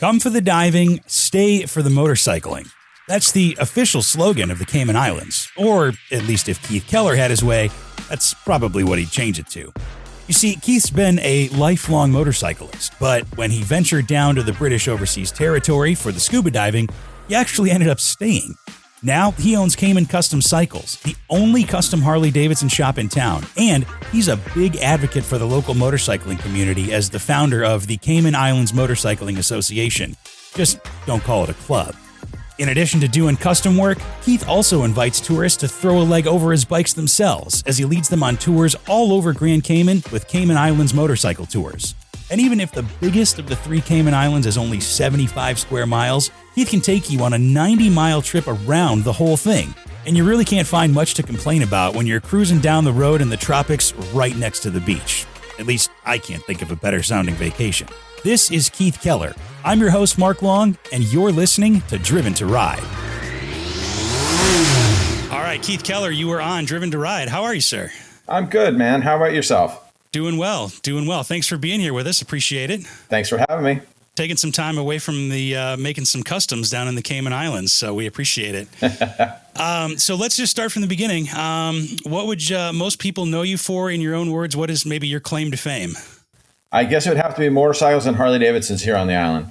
Come for the diving, stay for the motorcycling. That's the official slogan of the Cayman Islands, or at least if Keith Keller had his way, that's probably what he'd change it to. You see, Keith's been a lifelong motorcyclist, but when he ventured down to the British overseas territory for the scuba diving, he actually ended up staying. Now, he owns Cayman Custom Cycles, the only custom Harley-Davidson shop in town, and he's a big advocate for the local motorcycling community as the founder of the Cayman Islands Motorcycling Association. Just don't call it a club. In addition to doing custom work, Keith also invites tourists to throw a leg over his bikes themselves as he leads them on tours all over Grand Cayman with Cayman Islands Motorcycle Tours. And even if the biggest of the 3 Cayman Islands is only 75 square miles, Keith can take you on a 90-mile trip around the whole thing. And you really can't find much to complain about when you're cruising down the road in the tropics right next to the beach. At least I can't think of a better-sounding vacation. This is Keith Keller. I'm your host, Mark Long, and you're listening to Driven to Ride. All right, Keith Keller, you are on Driven to Ride. How are you, sir? I'm good, man. How about yourself? Doing well. Thanks for being here with us. Appreciate it. Thanks for having me. Taking some time away from the making some customs down in the Cayman Islands, so we appreciate it. So let's just start from the beginning. What would most people know you for, in your own words? What is maybe your claim to fame? I guess it would have to be motorcycles and Harley-Davidsons here on the island.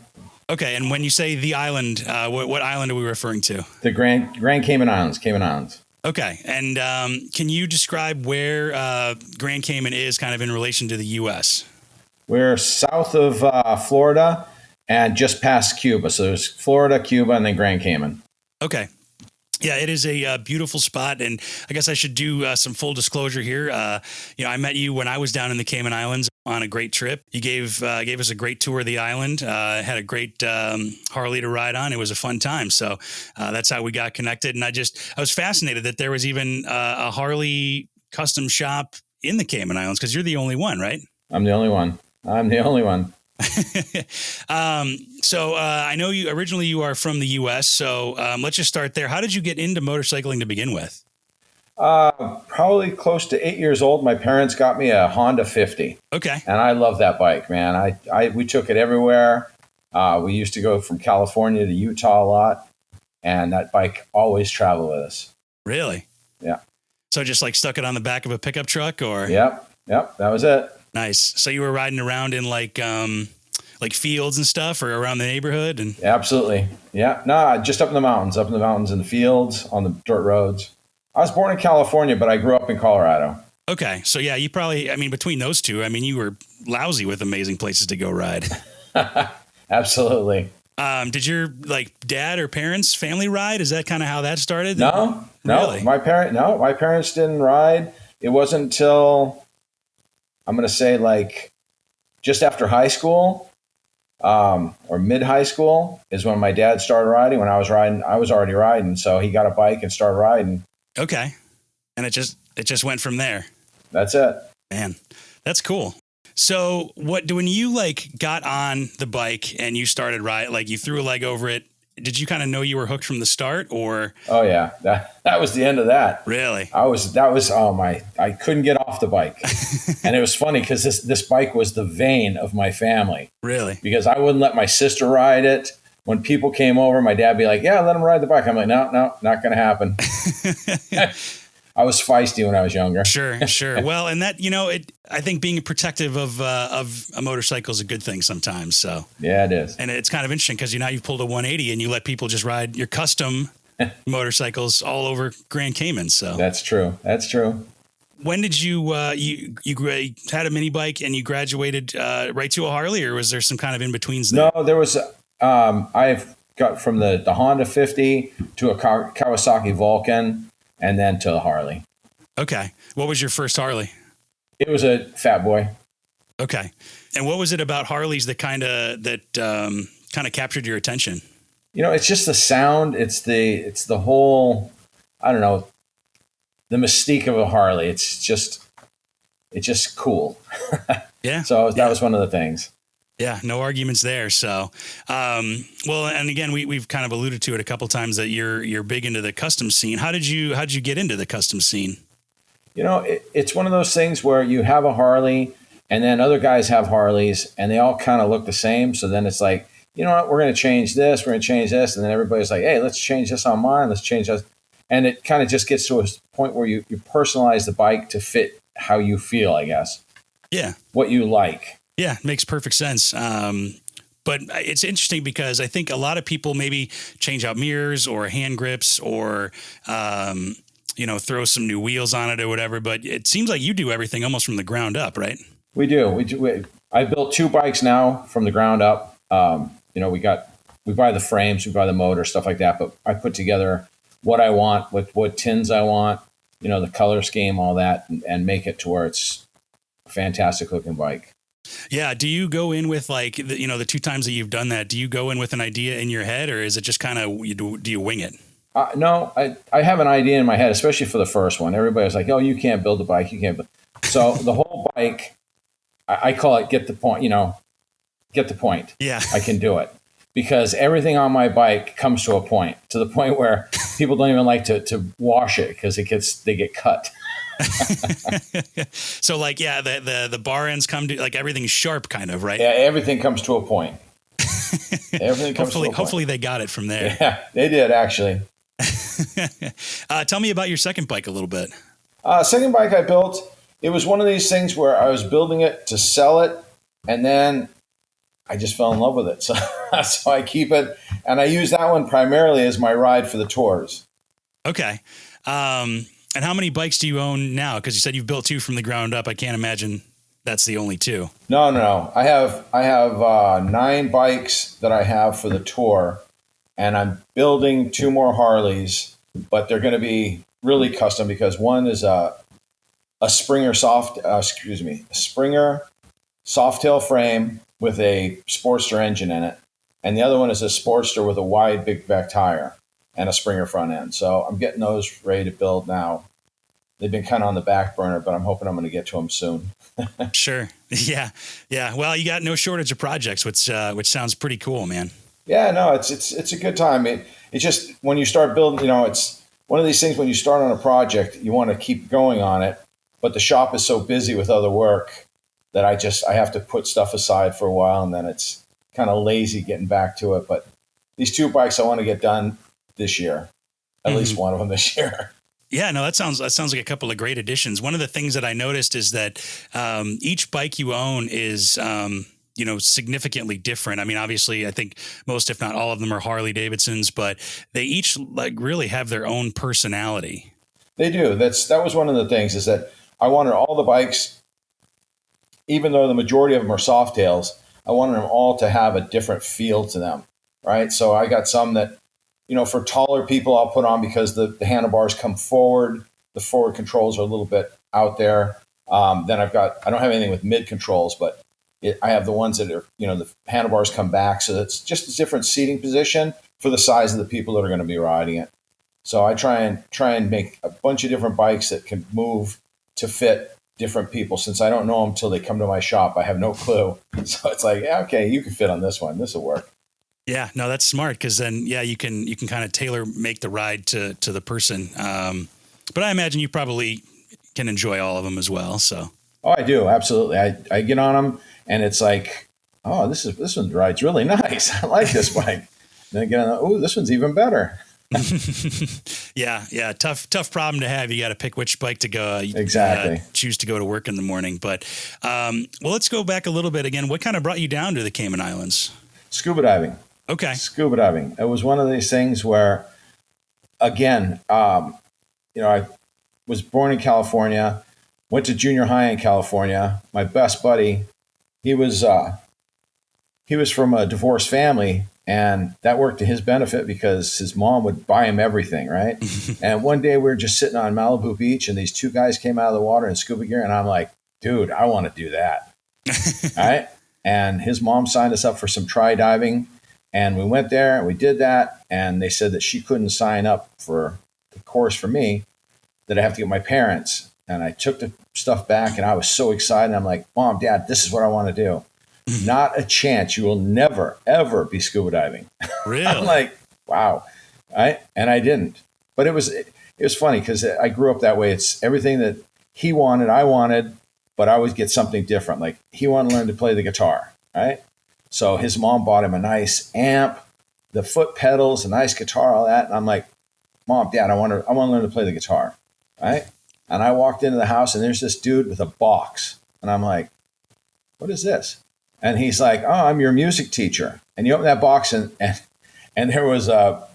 Okay, and when you say the island, what island are we referring to? The Grand Cayman Islands. Okay, and can you describe where Grand Cayman is kind of in relation to the U.S.? We're south of Florida and just past Cuba. So there's Florida, Cuba, and then Grand Cayman. Okay. Yeah, it is a beautiful spot, and I guess I should do some full disclosure here. I met you when I was down in the Cayman Islands on a great trip. You gave us a great tour of the island, had a great Harley to ride on. It was a fun time, so that's how we got connected. And I was fascinated that there was even a Harley custom shop in the Cayman Islands, because you're the only one, right? I'm the only one. So I know you originally you are from the U.S. So let's just start there. How did you get into motorcycling to begin with? Probably close to 8 years old. My parents got me a Honda 50. Okay. And I love that bike, man. We took it everywhere. We used to go from California to Utah a lot, and that bike always traveled with us. Really? Yeah. So just like stuck it on the back of a pickup truck, or? Yep. That was it. Nice. So you were riding around in like fields and stuff, or around the neighborhood? And absolutely. Yeah. No, just up in the mountains in the fields, on the dirt roads. I was born in California, but I grew up in Colorado. Okay. So yeah, you probably, between those two, you were lousy with amazing places to go ride. Absolutely. Did your dad or parents family ride? Is that kind of how that started? No, Really? My parents didn't ride. It wasn't until, I'm going to say just after high school, or mid high school is when my dad started riding. When I was riding, I was already riding. So he got a bike and started riding. Okay. And it just went from there. That's it. Man, that's cool. So when you got on the bike and you started riding, you threw a leg over it, did you kind of know you were hooked from the start, or? Oh yeah. That was the end of that. Really? I couldn't get off the bike. And it was funny because this bike was the vein of my family. Really? Because I wouldn't let my sister ride it. When people came over, my dad would be like, yeah, let them ride the bike. I'm like, no, not going to happen. I was feisty when I was younger. Sure. Well, and that, I think being protective of a motorcycle is a good thing sometimes. So yeah, it is. And it's kind of interesting because you've pulled a 180 and you let people just ride your custom motorcycles all over Grand Cayman. So That's true. When did you had a mini bike and you graduated right to a Harley, or was there some kind of in betweens there? No, there was. I've got from the Honda 50 to a Kawasaki Vulcan, and then to the Harley. Okay, what was your first Harley? It was a Fat Boy. Okay, and what was it about Harleys that kind of captured your attention? It's just the sound. It's the whole. I don't know. The mystique of a Harley. It's just cool. Yeah. So that was one of the things. Yeah, no arguments there. So, well, and again, we've kind of alluded to it a couple of times that you're big into the custom scene. How'd you get into the custom scene? It's one of those things where you have a Harley and then other guys have Harleys and they all kind of look the same. So then it's like, you know what, we're going to change this, we're going to change this. And then everybody's like, hey, let's change this on mine. Let's change this. And it kind of just gets to a point where you personalize the bike to fit how you feel, I guess. Yeah. What you like. Yeah, makes perfect sense. But it's interesting because I think a lot of people maybe change out mirrors or hand grips or, throw some new wheels on it or whatever. But it seems like you do everything almost from the ground up, right? We do. I built 2 bikes now from the ground up. We buy the frames, we buy the motor, stuff like that. But I put together what I want, what tins I want, the color scheme, all that, and make it to where it's a fantastic looking bike. Yeah. Do you go in with the 2 times that you've done that, do you go in with an idea in your head or is it just kind of, do you wing it? No, I have an idea in my head, especially for the first one. Everybody's like, oh, you can't build a bike. You can't build. So the whole bike, I call it get the point, get the point. Yeah. I can do it because everything on my bike comes to the point where people don't even like to wash it because they get cut. So the bar ends come to everything's sharp kind of, right? Yeah. Everything comes to a point. Everything comes to a point. Hopefully they got it from there. Yeah, they did actually. Tell me about your second bike a little bit. Second bike I built, it was one of these things where I was building it to sell it, and then I just fell in love with it. So I keep it, and I use that one primarily as my ride for the tours. Okay. And how many bikes do you own now? Because you said you've built 2 from the ground up. I can't imagine that's the only 2. No. I have 9 bikes that I have for the tour, and I'm building 2 more Harleys, but they're going to be really custom because one is a Springer Softail frame with a Sportster engine in it, and the other one is a Sportster with a wide big back tire and a Springer front end. So I'm getting those ready to build now. They've been kind of on the back burner, but I'm hoping I'm going to get to them soon. Sure. Yeah. Well, you got no shortage of projects, which sounds pretty cool, man. Yeah, no, it's a good time. It just, when you start building, it's one of these things when you start on a project, you want to keep going on it, but the shop is so busy with other work that I have to put stuff aside for a while, and then it's kind of lazy getting back to it. But these 2 bikes I want to get done this year, at least one of them this year. Yeah, no, that sounds like a couple of great additions. One of the things that I noticed is that each bike you own is, significantly different. I mean, obviously, I think most, if not all of them, are Harley-Davidsons, but they each really have their own personality. They do. That was one of the things is that I wanted all the bikes, even though the majority of them are Softails, I wanted them all to have a different feel to them, right? So I got some that, for taller people, I'll put on because the handlebars come forward. The forward controls are a little bit out there. Then I don't have anything with mid controls, but I have the ones that are, the handlebars come back. So it's just a different seating position for the size of the people that are going to be riding it. So I try and make a bunch of different bikes that can move to fit different people. Since I don't know them till they come to my shop, I have no clue. So it's like, okay, you can fit on this one. This will work. Yeah, no, that's smart because then, you can kind of make the ride to the person. But I imagine you probably can enjoy all of them as well. So. Oh, I do. Absolutely. I get on them and it's like, oh, this one rides really nice. I like this bike. Then I get on, oh, this one's even better. Yeah. Tough problem to have. You got to pick which bike to go. Exactly. Choose to go to work in the morning. But, let's go back a little bit again. What kind of brought you down to the Cayman Islands? Scuba diving. Okay. Scuba diving. It was one of these things where, again, I was born in California, went to junior high in California. My best buddy, he was from a divorced family, and that worked to his benefit because his mom would buy him everything, right? And one day we were just sitting on Malibu Beach, and these 2 guys came out of the water in scuba gear, and I'm like, dude, I want to do that. All right. And his mom signed us up for some tri diving. And we went there and we did that. And they said that she couldn't sign up for the course for me, that I have to get my parents. And I took the stuff back and I was so excited. I'm like, Mom, Dad, this is what I want to do. Not a chance. You will never, ever be scuba diving. Really? I'm like, wow. Right? And I didn't. But it was funny because I grew up that way. It's everything that he wanted, I wanted, but I always get something different. Like he wanted to learn to play the guitar, right? So his mom bought him a nice amp, the foot pedals, a nice guitar, all that. And I'm like, Mom, Dad, I want to learn to play the guitar, right? And I walked into the house, and there's this dude with a box. And I'm like, what is this? And he's like, oh, I'm your music teacher. And you open that box, and there was a,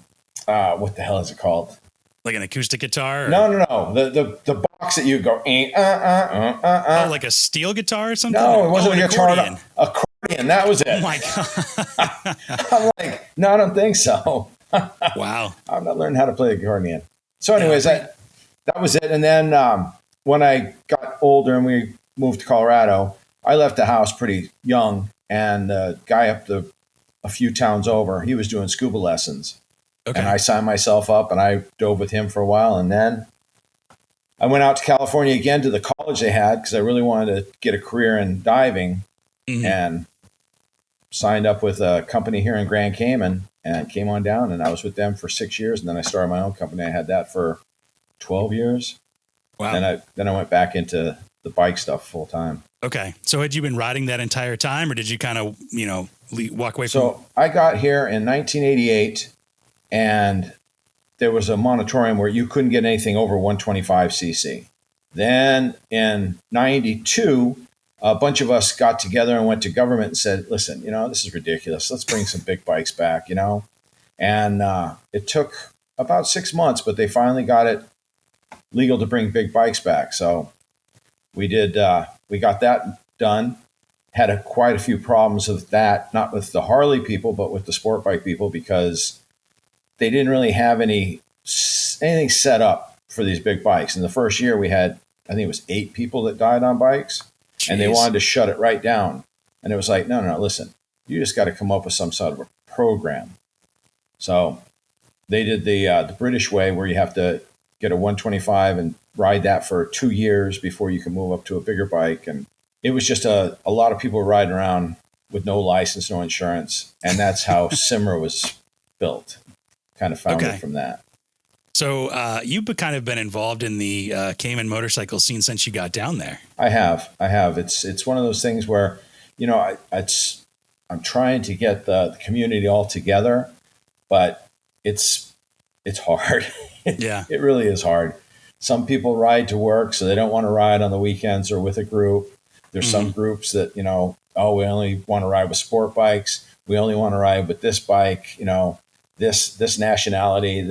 what the hell is it called? Like an acoustic guitar? Or? No. The box that you go, Oh, like a steel guitar or something? No, it wasn't a guitar. Accordion. Accordion, that was it. Oh, my God. I'm like, no, I don't think so. Wow. I'm not learning how to play the accordion. So anyways, that was it. And then when I got older and we moved to Colorado, I left the house pretty young. And the guy a few towns over, he was doing scuba lessons. Okay. And I signed myself up, and I dove with him for a while. And then I went out to California again to the college they had because I really wanted to get a career in diving, and signed up with a company here in Grand Cayman and came on down. And I was with them for 6 years. And then I started my own company. I had that for 12 years. Wow. Then I went back into the bike stuff full time. Okay. So had you been riding that entire time, or did you kind of, walk away from it? So I got here in 1988. And there was a moratorium where you couldn't get anything over 125cc. Then in 92, a bunch of us got together and went to government and said, listen, this is ridiculous. Let's bring some big bikes back, And it took about 6 months, but they finally got it legal to bring big bikes back. So we got that done. Had quite a few problems with that, not with the Harley people, but with the sport bike people, because they didn't really have anything set up for these big bikes. In the first year, we had, I think it was 8 people that died on bikes. Jeez. And they wanted to shut it right down. And it was like, no, listen, you just got to come up with some sort of a program. So they did the British way, where you have to get a 125 and ride that for 2 years before you can move up to a bigger bike. And it was just a lot of people riding around with no license, no insurance. And that's how Simmer was built. Kind of found it from that. So you've kind of been involved in the Cayman motorcycle scene since you got down there. I have. It's one of those things where, I'm trying to get the community all together, but it's hard. Yeah, it really is hard. Some people ride to work, so they don't want to ride on the weekends or with a group. There's some groups that, we only want to ride with sport bikes. We only want to ride with this bike, this nationality,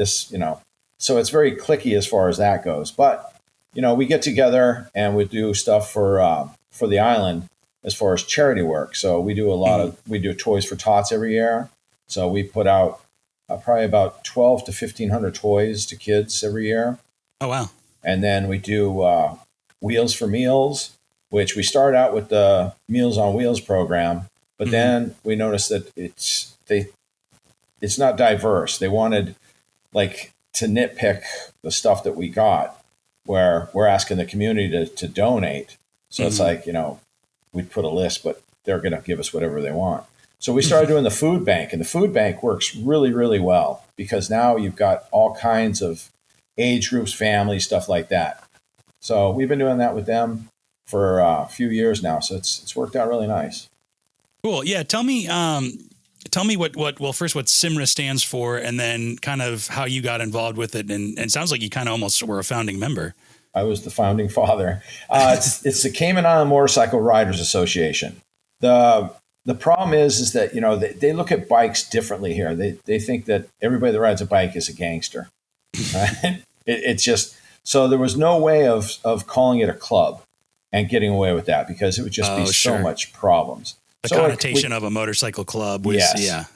so it's very cliquey as far as that goes. But, we get together and we do stuff for the island as far as charity work. So we do we do Toys for Tots every year. So we put out probably about 12 to 1,500 toys to kids every year. Oh, wow. And then we do Wheels for Meals, which we start out with the Meals on Wheels program, but then we noticed that it's not diverse. They wanted to nitpick the stuff that we got, where we're asking the community to donate. So it's like, we'd put a list, but they're going to give us whatever they want. So we started doing the food bank, and the food bank works really, really well because now you've got all kinds of age groups, families, stuff like that. So we've been doing that with them for a few years now. So it's worked out really nice. Cool. Yeah. Tell me first what SIMRA stands for, and then kind of how you got involved with it. And it sounds like you kind of almost were a founding member. I was the founding father. It's the Cayman Island Motorcycle Riders Association. The problem is that, they look at bikes differently here. They think that everybody that rides a bike is a gangster. Right? It's just, so there was no way of calling it a club and getting away with that, because it would just be so much problems. The connotation of a motorcycle club was,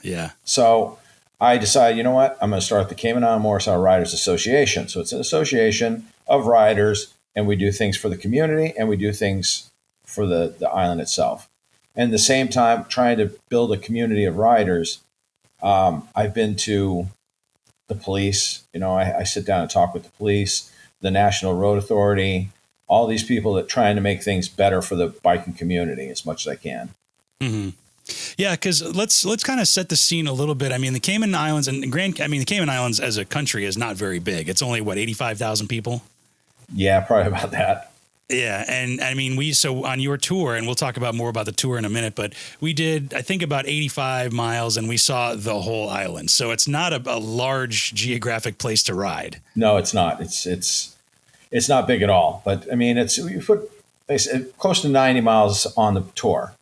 yeah. So I decided, you know what? I'm going to start the Cayman Island Motorcycle Riders Association. So it's an association of riders, and we do things for the community, and we do things for the island itself. And at the same time, trying to build a community of riders. I've been to the police. I sit down and talk with the police, the National Road Authority, all these people that trying to make things better for the biking community as much as I can. Mm-hmm. Yeah, because let's kind of set the scene a little bit. I mean, the Cayman Islands and the Cayman Islands as a country is not very big. It's only 85,000 people. Yeah, probably about that. Yeah. And I mean, so on your tour, and we'll talk about more about the tour in a minute, but we did, I think, about 85 miles and we saw the whole island. So it's not a large geographic place to ride. No, it's not. It's not big at all. But I mean, you put close to 90 miles on the tour,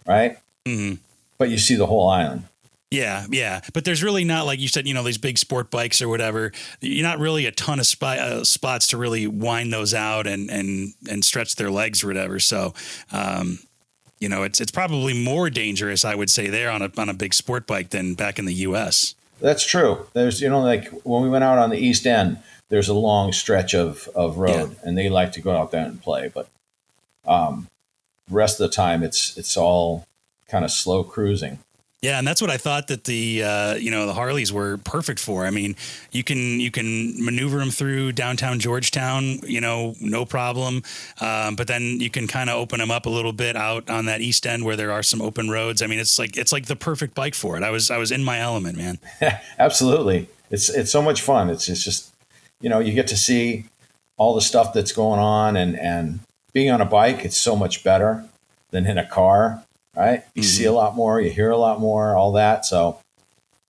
right? Mm-hmm. But you see the whole island. Yeah, yeah. But there's really not, like you said, these big sport bikes or whatever. You're not really a ton of spots to really wind those out and stretch their legs or whatever. So, it's probably more dangerous, I would say, there on a big sport bike than back in the U.S. That's true. There's, like when we went out on the East End, there's a long stretch of road, and they like to go out there and play. But the rest of the time, it's all kind of slow cruising. Yeah, and that's what I thought that the Harleys were perfect for. I mean, you can maneuver them through downtown Georgetown, no problem. But then you can kind of open them up a little bit out on that East End where there are some open roads. I mean, it's like the perfect bike for it. I was in my element, man. Absolutely, it's so much fun. It's just you get to see all the stuff that's going on, and being on a bike, it's so much better than in a car. Right. You see a lot more, you hear a lot more, all that. So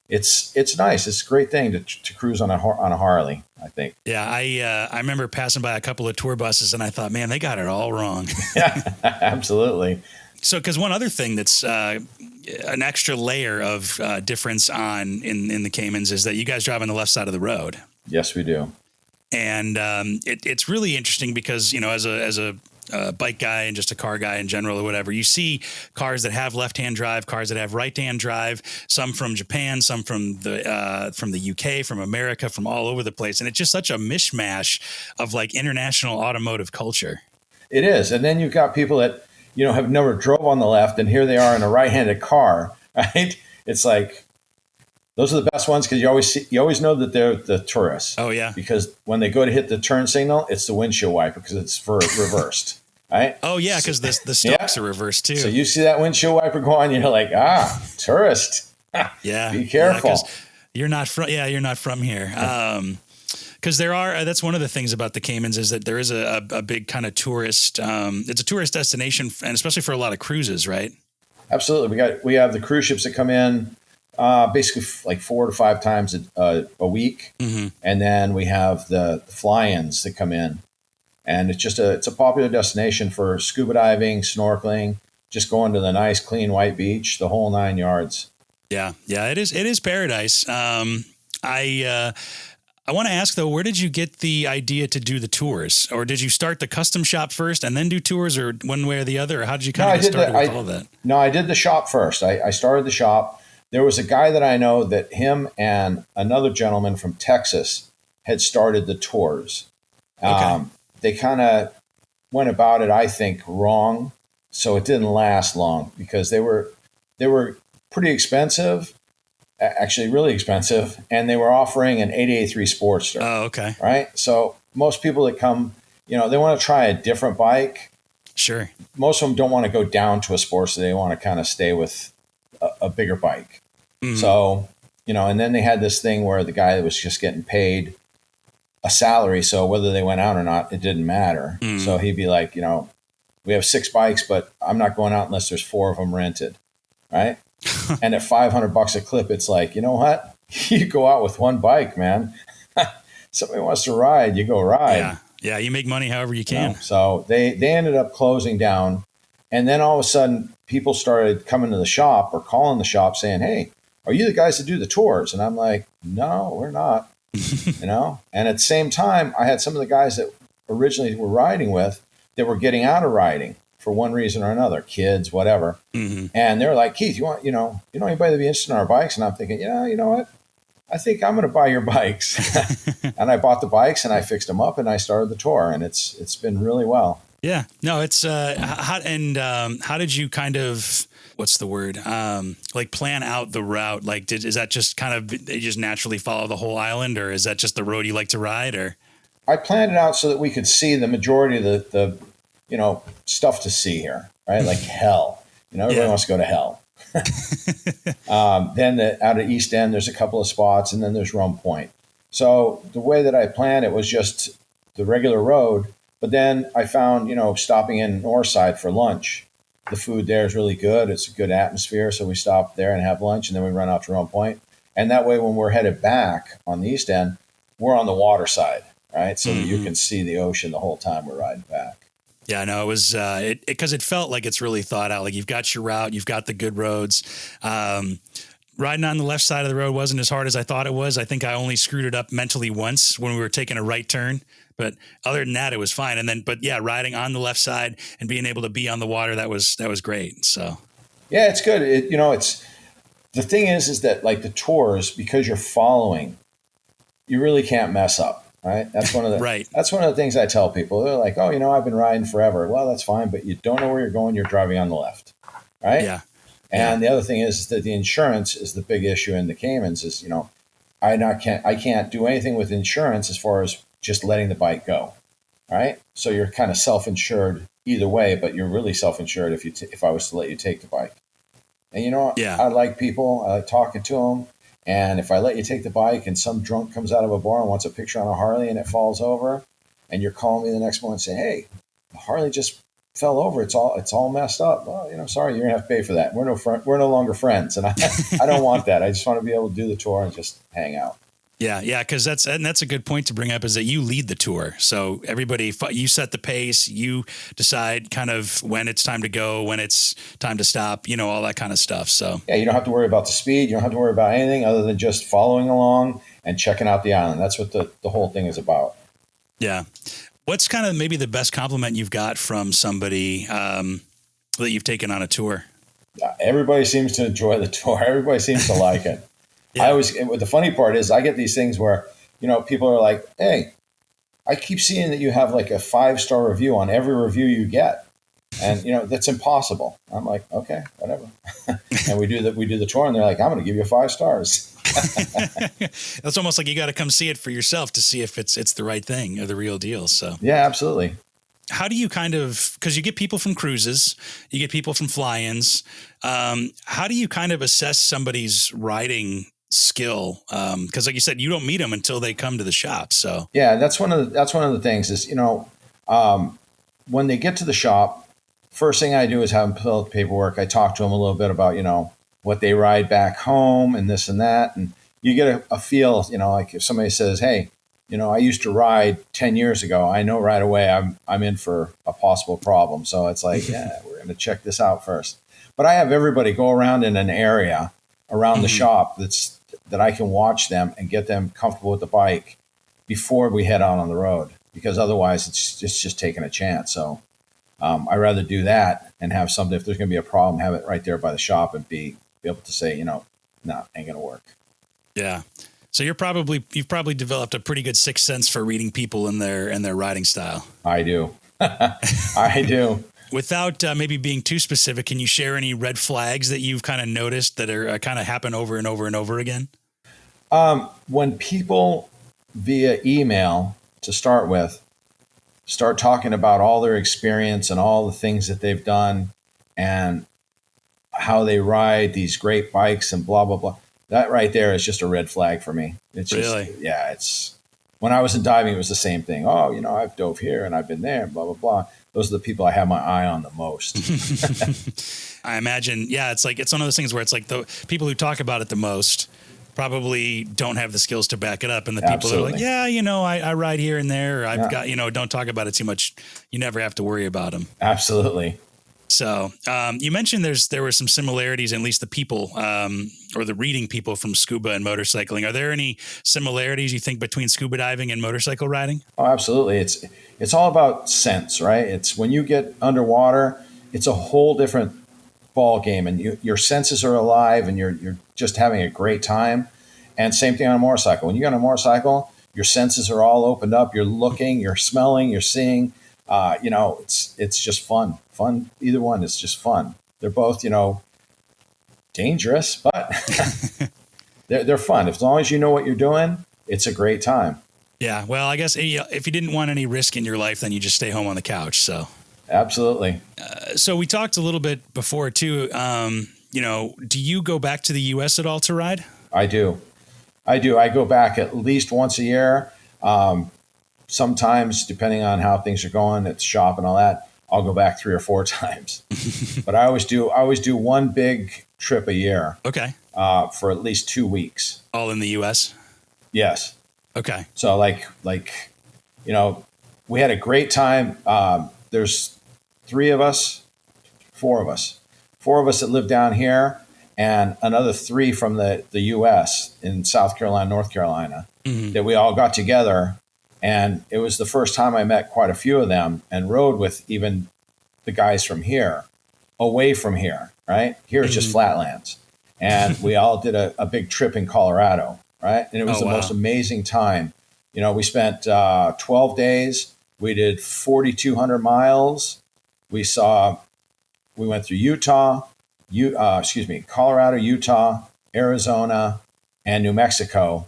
it's nice. It's a great thing to cruise on a Harley, I think. Yeah. I remember passing by a couple of tour buses and I thought, man, they got it all wrong. Yeah, absolutely. So, because one other thing that's an extra layer of difference in the Caymans is that you guys drive on the left side of the road. Yes, we do. And it's really interesting because, as a bike guy and just a car guy in general or whatever, you see cars that have left-hand drive, cars that have right-hand drive, some from Japan, some from the UK, from America, from all over the place. And it's just such a mishmash of like international automotive culture. It is. And then you've got people that, have never drove on the left, and here they are in a right-handed car, right? It's like, those are the best ones because you always know that they're the tourists. Oh, yeah. Because when they go to hit the turn signal, it's the windshield wiper because it's reversed. Right? Oh, yeah, because the stalks are reversed, too. So you see that windshield wiper go on, you're like, tourist. Yeah. Be careful. You're not from here. Because that's one of the things about the Caymans is that there is a big kind of tourist, it's a tourist destination, and especially for a lot of cruises, right? Absolutely. We have the cruise ships that come in basically like 4 to 5 times a week. Mm-hmm. And then we have the fly-ins that come in. And it's a popular destination for scuba diving, snorkeling, just going to the nice, clean, white beach, the whole 9 yards. Yeah. Yeah, it is paradise. I want to ask, though, where did you get the idea to do the tours? Or did you start the custom shop first and then do tours, or one way or the other? Or how did you kind of get started with all that? No, I did the shop first. I started the shop. There was a guy that I know that him and another gentleman from Texas had started the tours. Okay. They kind of went about it, I think, wrong. So it didn't last long because they were pretty expensive, actually really expensive. And they were offering an 883 Sportster. Oh, okay. Right. So most people that come, they want to try a different bike. Sure. Most of them don't want to go down to a Sportster. They want to kind of stay with a bigger bike. Mm-hmm. So, and then they had this thing where the guy that was just getting paid a salary, so whether they went out or not, it didn't matter. Mm. So he'd be like, we have 6 bikes, but I'm not going out unless there's 4 of them rented, right? And at $500 a clip, it's like, you know what? You go out with 1 bike, man. Somebody wants to ride, you go ride. Yeah, you make money however you can. So they ended up closing down, and then all of a sudden, people started coming to the shop or calling the shop saying, "Hey, are you the guys that do the tours?" And I'm like, "No, we're not." And at the same time, I had some of the guys that originally were riding with that were getting out of riding for one reason or another, kids, whatever. Mm-hmm. And they're like, "Keith, you want anybody to be interested in our bikes?" And I'm thinking, yeah, you know what? I think I'm going to buy your bikes. And I bought the bikes and I fixed them up and I started the tour, and it's been really well. Yeah, no, it's how did you kind of, what's the word? Like plan out the route? Like, is that just kind of, they just naturally follow the whole island, or is that just the road you like to ride? Or I planned it out so that we could see the majority of the stuff to see here, right? Like hell, everybody wants to go to hell. Then out of East End, there's a couple of spots, and then there's Rome Point. So the way that I planned it was just the regular road, But then I found, stopping in Northside for lunch. The food there is really good. It's a good atmosphere. So we stop there and have lunch, and then we run out to Rome Point. And that way, when we're headed back on the east end, we're on the water side, right? So that you can see the ocean the whole time we're riding back. Yeah, no, it was because it felt like it's really thought out. Like you've got your route, you've got the good roads. Riding on the left side of the road wasn't as hard as I thought it was. I think I only screwed it up mentally once when we were taking a right turn. But other than that, it was fine. And then, but yeah, riding on the left side and being able to be on the water, that was great. So, yeah, it's good. It's the thing is that like the tours, because you're following, you really can't mess up, right? That's one of the right. That's one of the things I tell people. They're like, oh, I've been riding forever. Well, that's fine, but you don't know where you're going. You're driving on the left, right? Yeah. And the other thing is that the insurance is the big issue in the Caymans. Is I can't do anything with insurance as far as just letting the bike go, right? So you're kind of self-insured either way, but you're really self-insured if I was to let you take the bike. And I like people. I like talking to them. And if I let you take the bike and some drunk comes out of a bar and wants a picture on a Harley and it falls over, and you're calling me the next morning and saying, hey, the Harley just fell over. It's all messed up. Well, sorry, you're gonna have to pay for that. We're no longer friends, and I don't want that. I just want to be able to do the tour and just hang out. Yeah, because that's a good point to bring up is that you lead the tour. So everybody, you set the pace, you decide kind of when it's time to go, when it's time to stop, all that kind of stuff. So yeah, you don't have to worry about the speed. You don't have to worry about anything other than just following along and checking out the island. That's what the whole thing is about. Yeah. What's kind of maybe the best compliment you've got from somebody that you've taken on a tour? Everybody seems to enjoy the tour. Everybody seems to like it. Yeah. The funny part is I get these things where, people are like, hey, I keep seeing that you have like a 5-star review on every review you get. And, that's impossible. I'm like, okay, whatever. And we do the tour and they're like, I'm going to give you 5 stars. That's almost like you got to come see it for yourself to see if it's the right thing or the real deal. So yeah, absolutely. How do you because you get people from cruises, you get people from fly-ins. How do you kind of assess somebody's riding skill? Because like you said, you don't meet them until they come to the shop. So yeah, that's one of the things is, when they get to the shop, first thing I do is have them fill out the paperwork. I talk to them a little bit about, what they ride back home and this and that. And you get a feel, like if somebody says, hey, I used to ride 10 years ago, I know right away I'm in for a possible problem. So it's like, yeah, we're going to check this out first. But I have everybody go around in an area around the shop that I can watch them and get them comfortable with the bike before we head out on the road, because otherwise it's just taking a chance. So I'd rather do that and have something, if there's going to be a problem, have it right there by the shop and be able to say, no, ain't going to work. Yeah. So you've probably developed a pretty good sixth sense for reading people and their riding style. I do. I do. Without maybe being too specific, can you share any red flags that you've kind of noticed that are kind of happen over and over and over again? When people via email, to start with, start talking about all their experience and all the things that they've done and how they ride these great bikes and blah, blah, blah. That right there is just a red flag for me. It's really? Just, yeah, when I was in diving, it was the same thing. Oh, I've dove here and I've been there, blah, blah, blah. Those are the people I have my eye on the most. I imagine. Yeah. It's one of those things where it's like the people who talk about it the most probably don't have the skills to back it up. And the people that are like, yeah, I ride here and there. Or I've got, don't talk about it too much. You never have to worry about them. Absolutely. So you mentioned there were some similarities, at least the people or the reading people from scuba and motorcycling. Are there any similarities you think between scuba diving and motorcycle riding? Oh, absolutely. It's all about sense, right? It's when you get underwater, it's a whole different ball game, and your senses are alive, and you're just having a great time. And same thing on a motorcycle. When you get on a motorcycle, your senses are all opened up. You're looking, you're smelling, you're seeing. It's just fun. Either one is just fun. They're both, dangerous, but they're fun. As long as you know what you're doing, it's a great time. Yeah. Well, I guess if you didn't want any risk in your life, then you just stay home on the couch. So absolutely. So we talked a little bit before too. Do you go back to the U.S. at all to ride? I do. I go back at least once a year. sometimes, depending on how things are going at the shop and all that, I'll go back 3 or 4 times. But I always do one big trip a year. Okay. For at least 2 weeks. All in the U.S.? Yes. Okay. So like, we had a great time. There's 4 of us that live down here, and another 3 from the U.S. in South Carolina, North Carolina, that we all got together. And it was the first time I met quite a few of them and rode with even the guys from here, away from here, right? Here it's just flatlands. And we all did a big trip in Colorado, right? And it was the most amazing time. We spent 12 days. We did 4,200 miles. We went through Colorado, Utah, Arizona, and New Mexico.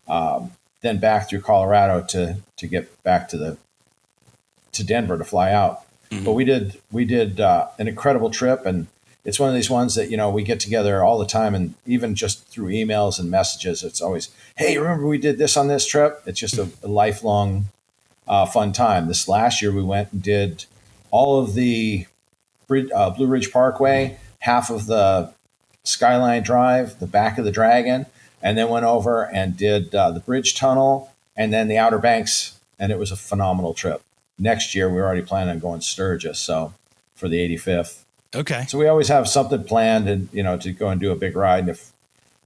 Then back through Colorado to get back to Denver to fly out. But we did an incredible trip, and it's one of these ones that we get together all the time, and even just through emails and messages, it's always, hey, remember we did this on this trip? It's just a lifelong fun time. This last year we went and did all of the Blue Ridge Parkway, half of the Skyline Drive, the back of the Dragon, and then went over and did the Bridge Tunnel and then the Outer Banks, and it was a phenomenal trip. Next year, we're already planning on going to Sturgis, so for the 85th. Okay. So we always have something planned, and to go and do a big ride. And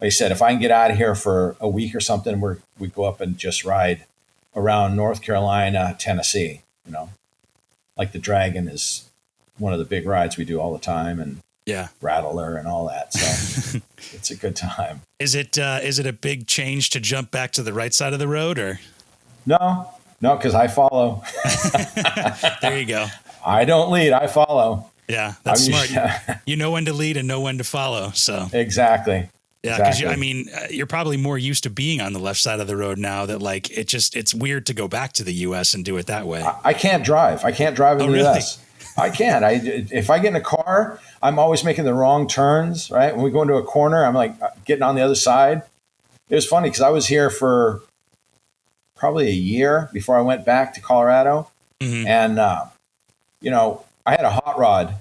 like I said, if I can get out of here for a week or something, we go up and just ride around North Carolina, Tennessee. Like the Dragon is one of the big rides we do all the time, and Rattler and all that. So it's a good time. Is it a big change to jump back to the right side of the road, or? No, because I follow. There you go. I don't lead, I follow. Yeah, that's smart. You know when to lead and know when to follow. So exactly. Yeah, because you're probably more used to being on the left side of the road now that it's weird to go back to the U.S. and do it that way. I can't drive. I can't drive in the U.S. I can't. If I get in a car, I'm always making the wrong turns, right? When we go into a corner, I'm like getting on the other side. It was funny because I was here for probably a year before I went back to Colorado. And, I had a hot rod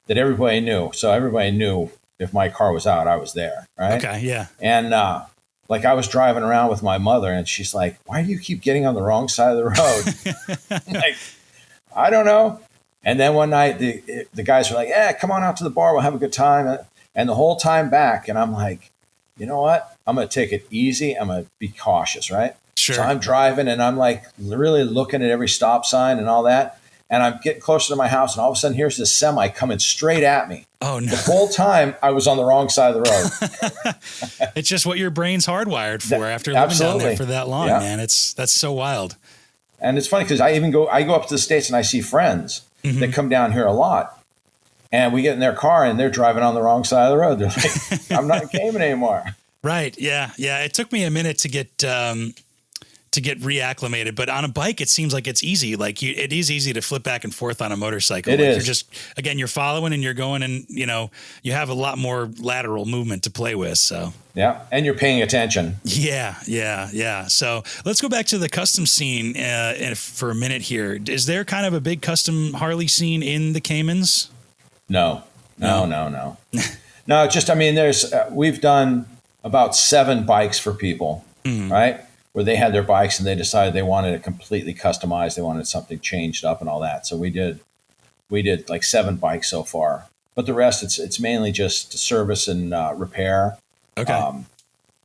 that everybody knew. So everybody knew if my car was out, I was there, right? Okay, yeah. And I was driving around with my mother, and she's like, why do you keep getting on the wrong side of the road? I'm like, I don't know. And then one night, the guys were like, come on out to the bar. We'll have a good time. And the whole time back, and I'm like, you know what? I'm going to take it easy. I'm going to be cautious, right? Sure. So I'm driving, and I'm like really looking at every stop sign and all that. And I'm getting closer to my house, and all of a sudden, here's this semi coming straight at me. Oh, no. The whole time, I was on the wrong side of the road. It's just what your brain's hardwired for after living down there for that long, man. That's so wild. And it's funny because I go up to the States, and I see friends that come down here a lot. And we get in their car, and they're driving on the wrong side of the road. They're like, I'm not in Cayman anymore. Right. Yeah. Yeah. It took me a minute to get reacclimated, but on a bike, it seems like it's easy. It is easy to flip back and forth on a motorcycle. It is. You're just, again, you're following and you're going, and you have a lot more lateral movement to play with. So yeah. And you're paying attention. Yeah. Yeah. Yeah. So let's go back to the custom scene for a minute here. Is there kind of a big custom Harley scene in the Caymans? No. No, we've done about 7 bikes for people, right? Where they had their bikes and they decided they wanted it completely customized. They wanted something changed up and all that. So we did like 7 bikes so far, but the rest it's mainly just service and repair. Okay.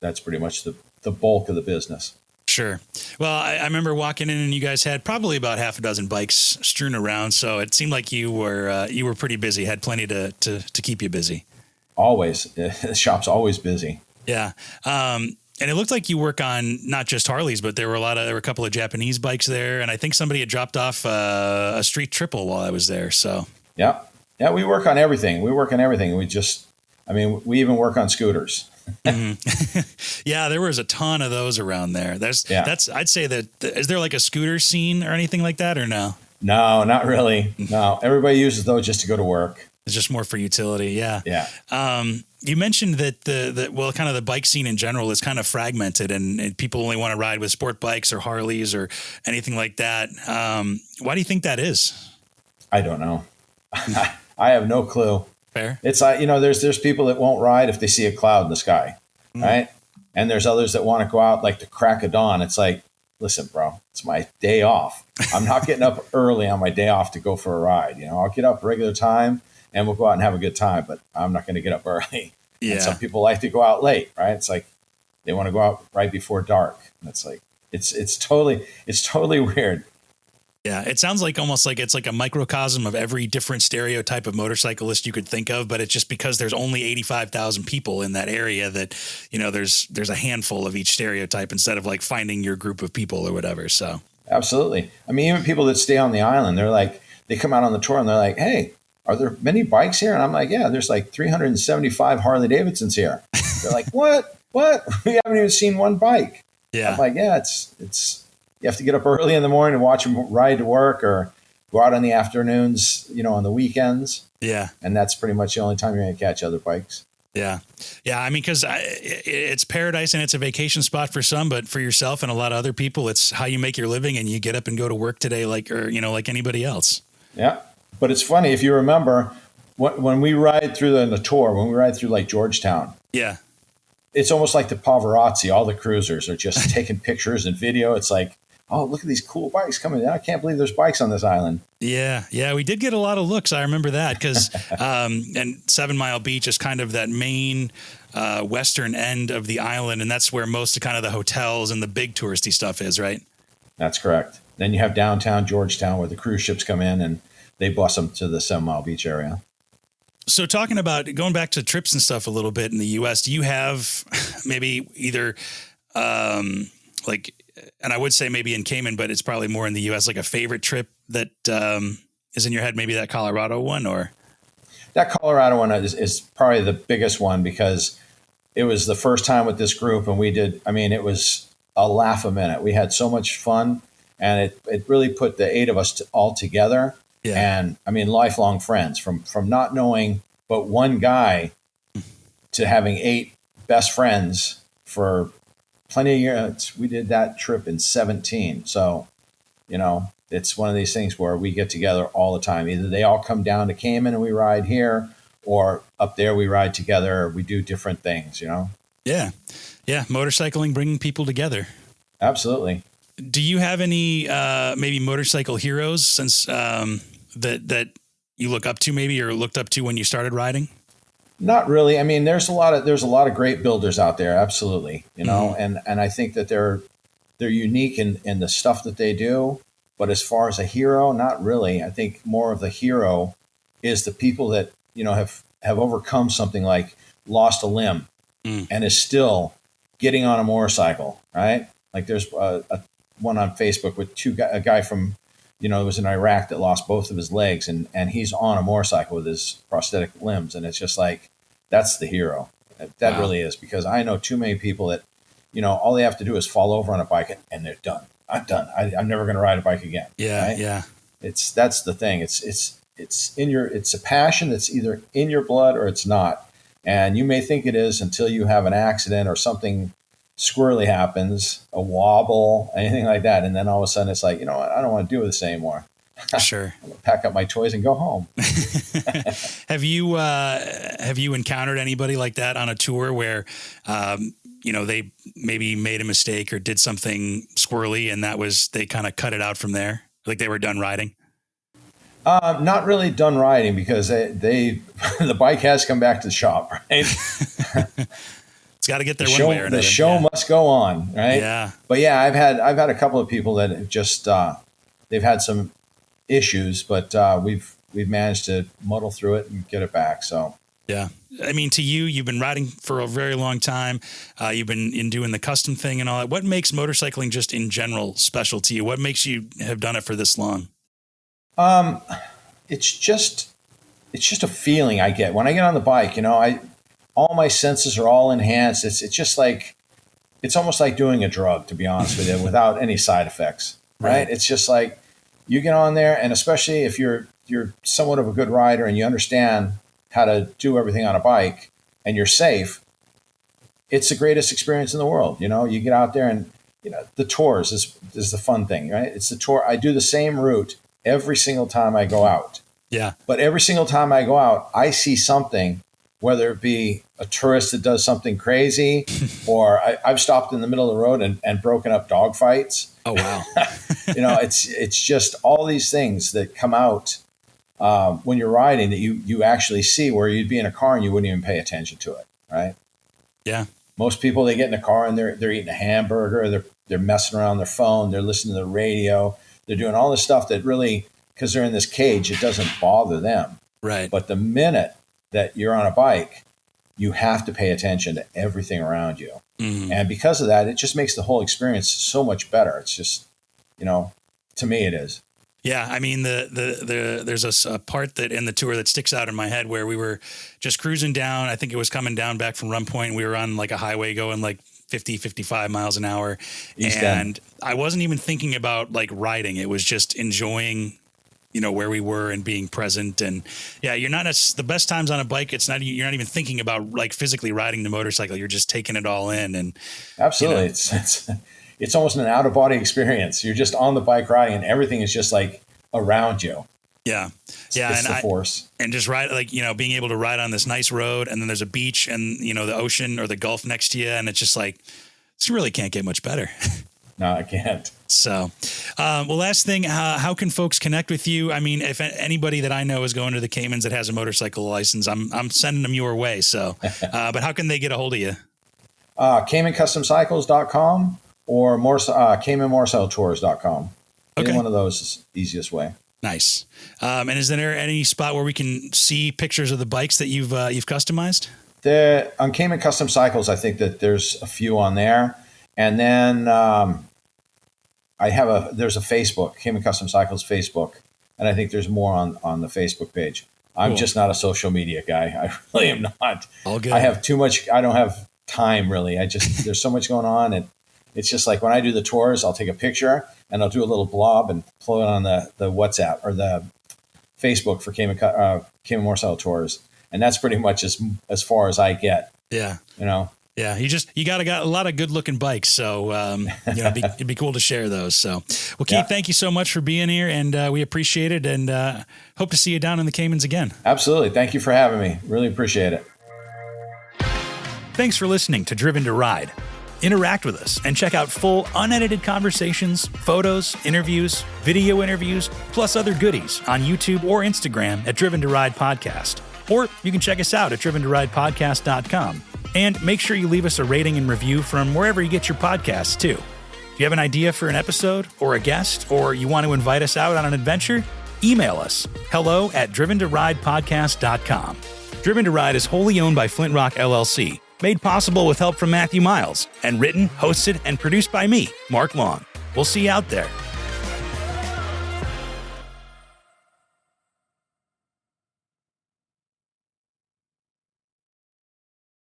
That's pretty much the bulk of the business. Sure. Well, I remember walking in and you guys had probably about half a dozen bikes strewn around. So it seemed like you were pretty busy, had plenty to keep you busy. Always. The shop's always busy. Yeah. And it looked like you work on not just Harleys, but there were a couple of Japanese bikes there. And I think somebody had dropped off a street triple while I was there. So yeah, we work on everything. We even work on scooters. Yeah, there was a ton of those around there. I'd say that, is there like a scooter scene or anything like that, or no? No, not really. No, everybody uses those just to go to work. It's just more for utility. Yeah. Yeah. You mentioned that kind of the bike scene in general is kind of fragmented and people only want to ride with sport bikes or Harleys or anything like that. Why do you think that is? I don't know. I have no clue. Fair. It's like, there's people that won't ride if they see a cloud in the sky. Right. And there's others that want to go out like the crack of dawn. It's like, listen, bro, it's my day off. I'm not getting up early on my day off to go for a ride. I'll get up regular time and we'll go out and have a good time, but I'm not going to get up early. Yeah. And some people like to go out late, right? It's like they want to go out right before dark. And it's like, it's totally weird. Yeah. It sounds like almost like it's like a microcosm of every different stereotype of motorcyclist you could think of, but it's just because there's only 85,000 people in that area that, there's a handful of each stereotype instead of like finding your group of people or whatever. So absolutely. I mean, even people that stay on the island, they're like, they come out on the tour and they're like, hey, are there many bikes here? And I'm like, yeah, there's like 375 Harley-Davidsons here. They're like, what? We haven't even seen one bike. Yeah. I'm like, yeah, it's you have to get up early in the morning and watch them ride to work or go out on the afternoons, on the weekends. Yeah. And that's pretty much the only time you're going to catch other bikes. Yeah. Yeah. I mean, because it's paradise and it's a vacation spot for some, but for yourself and a lot of other people, it's how you make your living and you get up and go to work today like anybody else. Yeah. But it's funny, if you remember, when we ride through the tour, when we ride through like Georgetown. Yeah. It's almost like the paparazzi. All the cruisers are just taking pictures and video. It's like, oh, look at these cool bikes coming in. I can't believe there's bikes on this island. Yeah. Yeah. We did get a lot of looks. I remember that because, and 7 Mile Beach is kind of that main western end of the island. And that's where most of kind of the hotels and the big touristy stuff is, right? That's correct. Then you have downtown Georgetown where the cruise ships come in and they bus them to the 7 Mile Beach area. So talking about going back to trips and stuff a little bit in the U.S., do you have maybe either and I would say maybe in Cayman, but it's probably more in the U.S., like a favorite trip that is in your head, maybe that Colorado one or? That Colorado one is probably the biggest one because it was the first time with this group and it was a laugh a minute. We had so much fun and it really put the 8 of us all together. Yeah. And I mean, lifelong friends from not knowing but one guy to having 8 best friends for plenty of years. We did that trip in 17. So, it's one of these things where we get together all the time. Either they all come down to Cayman and we ride here, or up there we ride together. We do different things, Yeah. Yeah. Motorcycling, bringing people together. Absolutely. Do you have any maybe motorcycle heroes since that you look up to maybe or looked up to when you started riding? Not really. I mean, there's a lot of great builders out there. Absolutely. And I think that they're unique in the stuff that they do. But as far as a hero, not really. I think more of the hero is the people that, have overcome something like lost a limb and is still getting on a motorcycle, right? Like there's a one on Facebook with a guy from, it was in Iraq that lost both of his legs and he's on a motorcycle with his prosthetic limbs. And it's just like, that's the hero. That wow. Really is, because I know too many people that, all they have to do is fall over on a bike and they're done. I'm done. I'm never going to ride a bike again. Yeah. Right? Yeah. That's the thing. It's a passion that's either in your blood or it's not. And you may think it is until you have an accident or something squirrely happens, a wobble, anything like that. And then all of a sudden it's like, what? I don't want to do this anymore. Sure. I'm gonna pack up my toys and go home. Have you encountered anybody like that on a tour where, they maybe made a mistake or did something squirrely and they kind of cut it out from there? Like they were done riding? Not really done riding because the bike has come back to the shop, right? It's got to get there one way or another. The show must go on, right? Yeah. But yeah, I've had a couple of people that have just they've had some issues, but we've managed to muddle through it and get it back. So yeah, I mean, to you've been riding for a very long time. You've been doing the custom thing and all that. What makes motorcycling just in general special to you? What makes you have done it for this long? It's just a feeling I get when I get on the bike. All my senses are all enhanced. It's just like, it's almost like doing a drug, to be honest with you, without any side effects. Right? It's just like you get on there, and especially if you're you're somewhat of a good rider and you understand how to do everything on a bike and you're safe, it's the greatest experience in the world. You get out there and, the tours is the fun thing, right? It's the tour. I do the same route every single time I go out. Yeah. But every single time I go out, I see something, whether it be a tourist that does something crazy, or I've stopped in the middle of the road and broken up dog fights. Oh, wow. It's just all these things that come out when you're riding that you actually see, where you'd be in a car and you wouldn't even pay attention to it, right? Yeah. Most people, they get in the car and they're eating a hamburger, they're messing around on their phone, they're listening to the radio, they're doing all this stuff that really, because they're in this cage, it doesn't bother them. Right. But the minute that you're on a bike, you have to pay attention to everything around you. Mm-hmm. And because of that, it just makes the whole experience so much better. It's just, to me it is. Yeah, I mean, there's a part that in the tour that sticks out in my head where we were just cruising down. I think it was coming down back from Run Point. We were on like a highway going like 50, 55 miles an hour. East End. I wasn't even thinking about like riding. It was just enjoying, where we were and being present. And yeah, you're not the best times on a bike. You're not even thinking about like physically riding the motorcycle. You're just taking it all in. And absolutely. It's almost an out of body experience. You're just on the bike riding and everything is just like around you. Yeah. Yeah. It's the force. And just ride, like, being able to ride on this nice road and then there's a beach and, the ocean or the Gulf next to you. And it's just like, you really can't get much better. No, I can't. So, last thing, how can folks connect with you? I mean, if anybody that I know is going to the Caymans that has a motorcycle license, I'm sending them your way. So, but how can they get a hold of you? CaymanCustomCycles.com or CaymanMotorcycleTours.com. Any one of those is the easiest way. Nice. And is there any spot where we can see pictures of the bikes that you've customized? On Cayman Custom Cycles, I think that there's a few on there. And then there's a Facebook, Cayman Custom Cycles Facebook. And I think there's more on the Facebook page. I'm just not a social media guy. I really am not. All good. I have too much. I don't have time really. There's so much going on. And it's just like when I do the tours, I'll take a picture and I'll do a little blob and upload it on the WhatsApp or the Facebook for Cayman Motorcycle Tours. And that's pretty much as far as I get. Yeah. Yeah, you got a lot of good looking bikes. So, it'd be cool to share those. So, well, Keith, thank you so much for being here and we appreciate it and hope to see you down in the Caymans again. Absolutely. Thank you for having me. Really appreciate it. Thanks for listening to Driven to Ride. Interact with us and check out full unedited conversations, photos, interviews, video interviews, plus other goodies on YouTube or Instagram at Driven to Ride Podcast. Or you can check us out at driventoridepodcast.com. And make sure you leave us a rating and review from wherever you get your podcasts, too. If you have an idea for an episode or a guest, or you want to invite us out on an adventure, email us, hello@driventoridepodcast.com. Driven to Ride is wholly owned by Flint Rock LLC, made possible with help from Matthew Miles, and written, hosted, and produced by me, Mark Long. We'll see you out there.